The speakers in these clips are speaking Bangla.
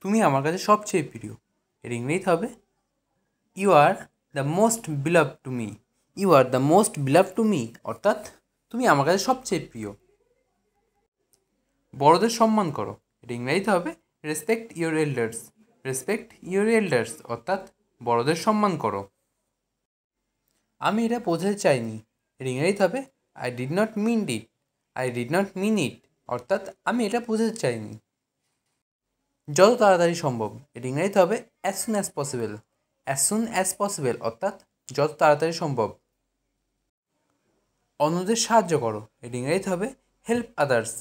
তুমি আমার কাছে সবচেয়ে প্রিয়। এর ইংরেজি হবে you are the most beloved to me. You are the most beloved to me অর্থাৎ তুমি আমার কাছে সবচেয়ে প্রিয়। বড়দের সম্মান করো। এর ইংরেজিতে হবে respect your elders. Respect your elders অর্থাৎ বড়দের সম্মান করো। আমি এটা বোঝাতে চাইনি। এর ইংরেজিতে হবে I did not mean it. I did not mean it অর্থাৎ আমি এটা বোঝাতে চাইনি। যত তাড়াতাড়ি সম্ভব। এর ইংরেজিতে হবে as soon as possible. As soon as possible অর্থাৎ যত তাড়াতাড়ি সম্ভব। অন্যদের সাহায্য করো। এর ইংরেজিতে হবে হেল্প আদার্স।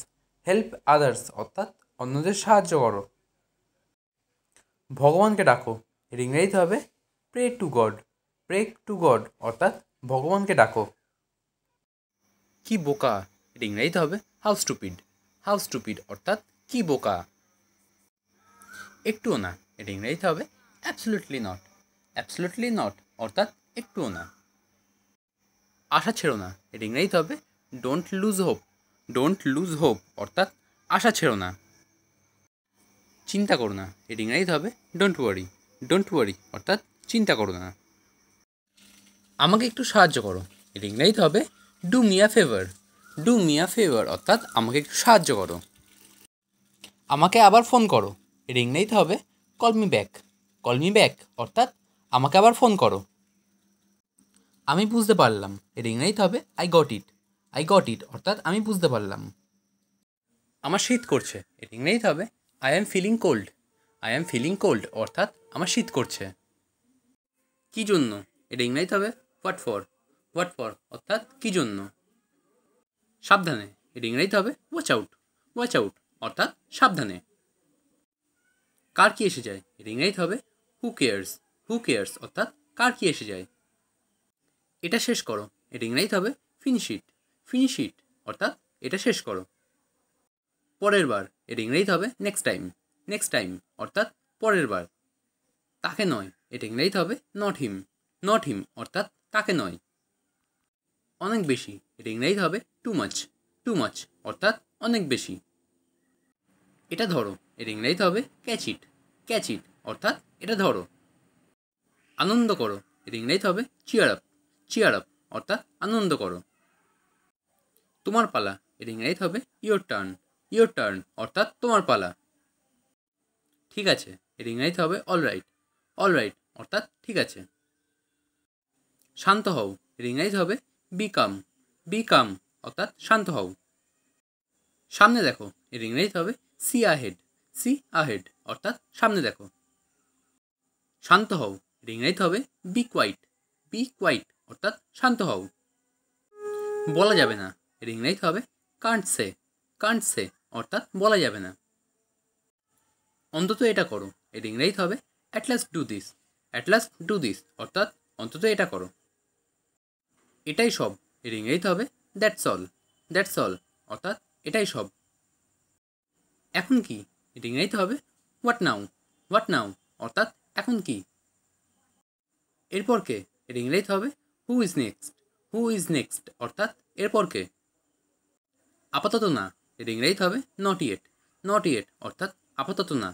হেল্প আদার্স অর্থাৎ অন্যদের সাহায্য করো। ভগবানকে ডাকো। এর ইংরেজিতে হবে pray to God. Pray to God অর্থাৎ ভগবানকে ডাকো। কি বোকা। এর ইংরেজিতে হবে হাউ স্টুপিড। হাউ স্টুপিড অর্থাৎ কি বোকা। একটুও না। এর ইংরেজিতে হবে অ্যাবসলিউটলি নট। অ্যাবসলিউটলি নট অর্থাৎ একটুও না। আশা ছেড়ো না। এর ইংরেজিতে হবে don't lose hope. Don't lose hope অর্থাৎ আশা ছেড়ো না। চিন্তা করো না। এর ইংরেজিতে হবে ডোন্ট ওয়ারি। ডোন্ট ওয়ারি অর্থাৎ চিন্তা করো না। আমাকে একটু সাহায্য করো। এর ইংরেজিতে হবে do me a favour. Do me a favour অর্থাৎ আমাকে একটু সাহায্য করো। আমাকে আবার ফোন করো। এর ইংরেজিতে হবে call me back. Call me back অর্থাৎ আমাকে আবার ফোন করো। আমি বুঝতে পারলাম। এর ইংরেজিতে হবে I got it. I got it অর্থাৎ আমি বুঝতে পারলাম। আমার শীত করছে। এর ইংরেজিতে হবে I am feeling cold. I am feeling cold অর্থাৎ আমার শীত করছে। কী জন্য। এর ইংরেজিতে হবে হোয়াট ফর। হোয়াট ফর অর্থাৎ কী জন্য। সাবধানে। এর ইংরেজিতে হবে ওয়াচ আউট। ওয়াচ আউট অর্থাৎ সাবধানে। কার কি এসে যায়। এর ইংরেজিতে হবে হু কেয়ার্স। হু কেয়ার্স অর্থাৎ কার কি এসে যায়। এটা শেষ করো। এর ইংরেজিতে হবে ফিনিশ ইট। ফিনিশ ইট অর্থাৎ এটা শেষ করো। পরের বার। এর ইংরেজিতে হবে নেক্সট টাইম। নেক্সট টাইম অর্থাৎ পরের বার। তাকে নয়। এর ইংরেজিতে হবে নট হিম। নট হিম অর্থাৎ তাকে নয়। অনেক বেশি। এর ইংরেজিতে হবে টু মাচ। টু মাচ অর্থাৎ অনেক বেশি। এটা ধরো। এর ইংরেজিতে হবে ক্যাচ ইট। ক্যাচ ইট অর্থাৎ এটা ধরো। আনন্দ করো। এর ইংরেজিতে হবে চিয়ার আপ। চিয়ার আপ অর্থাৎ আনন্দ করো। তোমার পালা। এর ইংরেজিতে হবে ইয়োর টার্ন। ইয়োর টার্ন অর্থাৎ তোমার পালা। ঠিক আছে। এর ইংরেজিতে হবে অল রাইট। অল রাইট অর্থাৎ ঠিক আছে। শান্ত হও। এর ইংরেজিতে হবে বি কাম। বি কাম অর্থাৎ শান্ত হও। সামনে দেখো। এর ইংরেজিতে হবে সি আহেড। সি আহেড অর্থাৎ সামনে দেখো। শান্ত হও। এর ইংরেজিতে হবে বি কোয়াইট। বি কোয়াইট অর্থাৎ শান্ত হও। বলা যাবে না। এর ইংরেজিতে হবে কান্ট সে। কান্ট সে অর্থাৎ বলা যাবে না। অন্তত এটা করো। এর ইংরেজিতে হবে at last do this. At last do this অর্থাৎ অন্তত এটা করো। এটাই সব। এর ইংরেজিতে হবে দ্যাটস অল। দ্যাটস অল অর্থাৎ এটাই সব। এখন কি। এর ইংরেজিতে হবে হোয়াট নাও। হোয়াট নাও অর্থাৎ এখন কি। এরপর কে। এর ইংরেজিতে হবে who is next. Who is next অর্থাৎ এরপর কে। আপাতত না। এর ইংরেজিতে হবে নট ইয়েট। নট ইয়েট অর্থাৎ আপাতত না।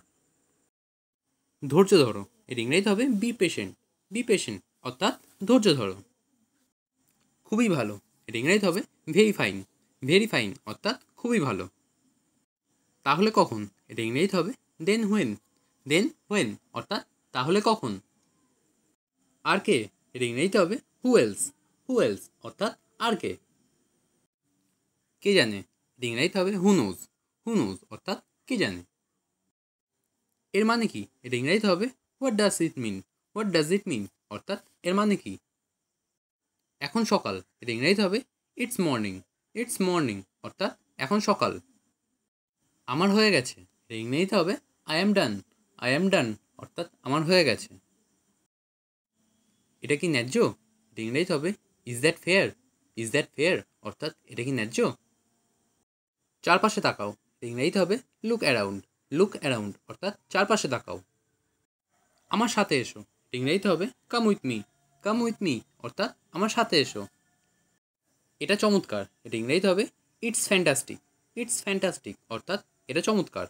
ধৈর্য ধরো। এর ইংরেজিতে হবে বি পেশেন্ট। বি পেশেন্ট অর্থাৎ ধৈর্য ধরো। খুবই ভালো। এর ইংরেজিতে হবে ভেরি ফাইন। ভেরি ফাইন অর্থাৎ খুবই ভালো। তাহলে কখন। এর ইংরেজিতে হবে দেন হোয়েন। দেন হোয়েন অর্থাৎ তাহলে কখন। আর কে। এর ইংরেজিতে হবে হু এলস। হু এলস অর্থাৎ আর কে। কে জানে। এর ইংরেজিতে হবে হু নোজ। হু নোজ অর্থাৎ কে জানে। এর মানে কি। এর ইংরেজিতে হবে what does it mean. What does it mean অর্থাৎ এর মানে কি। এখন সকাল। এর ইংরেজিতে হবে ইটস মর্নিং। ইটস মর্নিং অর্থাৎ এখন সকাল। আমার হয়ে গেছে। এর ইংরেজিতে হবে I am done. I am ডান অর্থাৎ আমার হয়ে গেছে। এটা কি ন্যায্য। এর ইংরেজিতে হবে is that fair. Is that fair অর্থাৎ এটা কি ন্যায্য। চারপাশে তাকাও। এর ইংরেজিতে হবে লুক অ্যারাউন্ড। লুক অ্যারাউন্ড অর্থাৎ চারপাশে তাকাও। আমার সাথে এসো। এর ইংরেজিতে হবে come with me. Come with me অর্থাৎ আমার সাথে এসো। এটা চমৎকার। এর ইংরেজিতে হবে ইটস ফ্যান্টাস্টিক। ইটস ফ্যান্টাস্টিক অর্থাৎ এটা চমৎকার।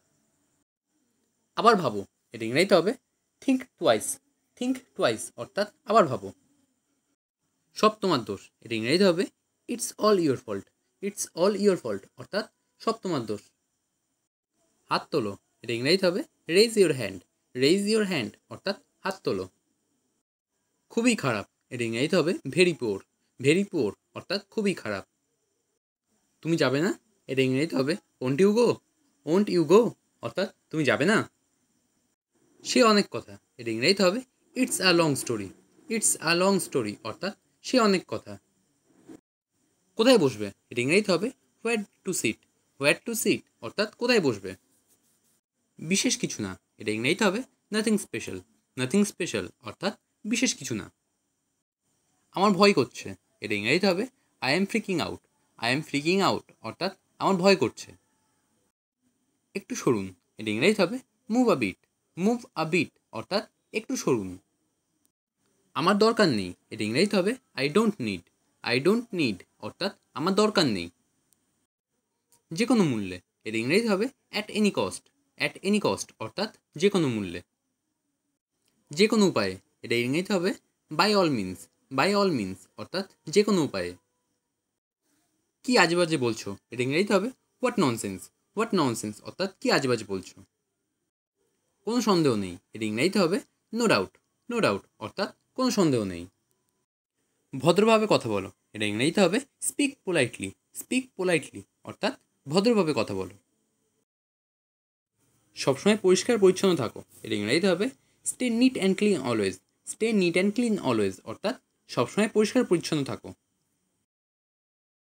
আবার ভাবো। এটা ইংরেজিতে হবে থিঙ্ক টুয়াইস। থিঙ্ক টুয়াইস অর্থাৎ আবার ভাবো। সব তোমার দোষ, এটা ইংরেজিতে হবে it's all your fault. It's all your fault অর্থাৎ সব তোমার দোষ। হাত তোলো, এটা ইংরেজিতে হবে raise your hand. Raise your hand অর্থাৎ হাত তোলো। খুবই খারাপ, এটা ইংরেজিতে হবে ভেরি পুওর। ভেরি পুওর অর্থাৎ খুবই খারাপ। তুমি যাবে না, এটা ইংরেজিতে হবে won't you go. Won't you go অর্থাৎ তুমি যাবে না। সে অনেক কথা, এটা ইংরেজিতে হবে it's a long story. It's a long story অর্থাৎ সে অনেক কথা। কোথায় বসবে, এটা ইংরেজিতে হবে where to sit. Where to sit অর্থাৎ কোথায় বসবে। বিশেষ কিছু না, এটা ইংরেজিতে হবে নাথিং স্পেশাল। নাথিং স্পেশাল অর্থাৎ বিশেষ কিছু না। আমার ভয় করছে, এটা ইংরেজিতে হবে I am freaking out. I am freaking out অর্থাৎ আমার ভয় করছে। একটু সরুন, এটা ইংরেজিতে হবে move a bit. Move a bit অর্থাৎ একটু সরুন। আমার দরকার নেই, এটা ইংরেজিতে হবে I don't need. I don't need অর্থাৎ আমার দরকার নেই। যে কোনো মূল্যে, এটা ইংরেজিতে হবে at any cost. At any cost অর্থাৎ যে কোনো মূল্যে। যে কোনো উপায়ে, এটা ইংরেজিতে হবে by all means. By all means অর্থাৎ যে কোনো উপায়ে। কি আজেবাজে বলছো, এটা ইংরেজিতে হবে হোয়াট ননসেন্স। হোয়াট ননসেন্স অর্থাৎ কি আজেবাজে বলছো। কোনো সন্দেহ নেই, এটা ইংরেজিতে হবে নো ডাউট। নো ডাউট অর্থাৎ কোনো সন্দেহ নেই। ভদ্রভাবে কথা বলো, এটা ইংরেজিতে হবে স্পিক পোলাইটলি। স্পিক পোলাইটলি অর্থাৎ ভদ্রভাবে কথা বলো। সবসময় পরিষ্কার পরিচ্ছন্ন থাকো, এটা ইংরেজিতে হবে stay neat and clean always. Stay neat and clean always অর্থাৎ সবসময় পরিষ্কার পরিচ্ছন্ন থাকো।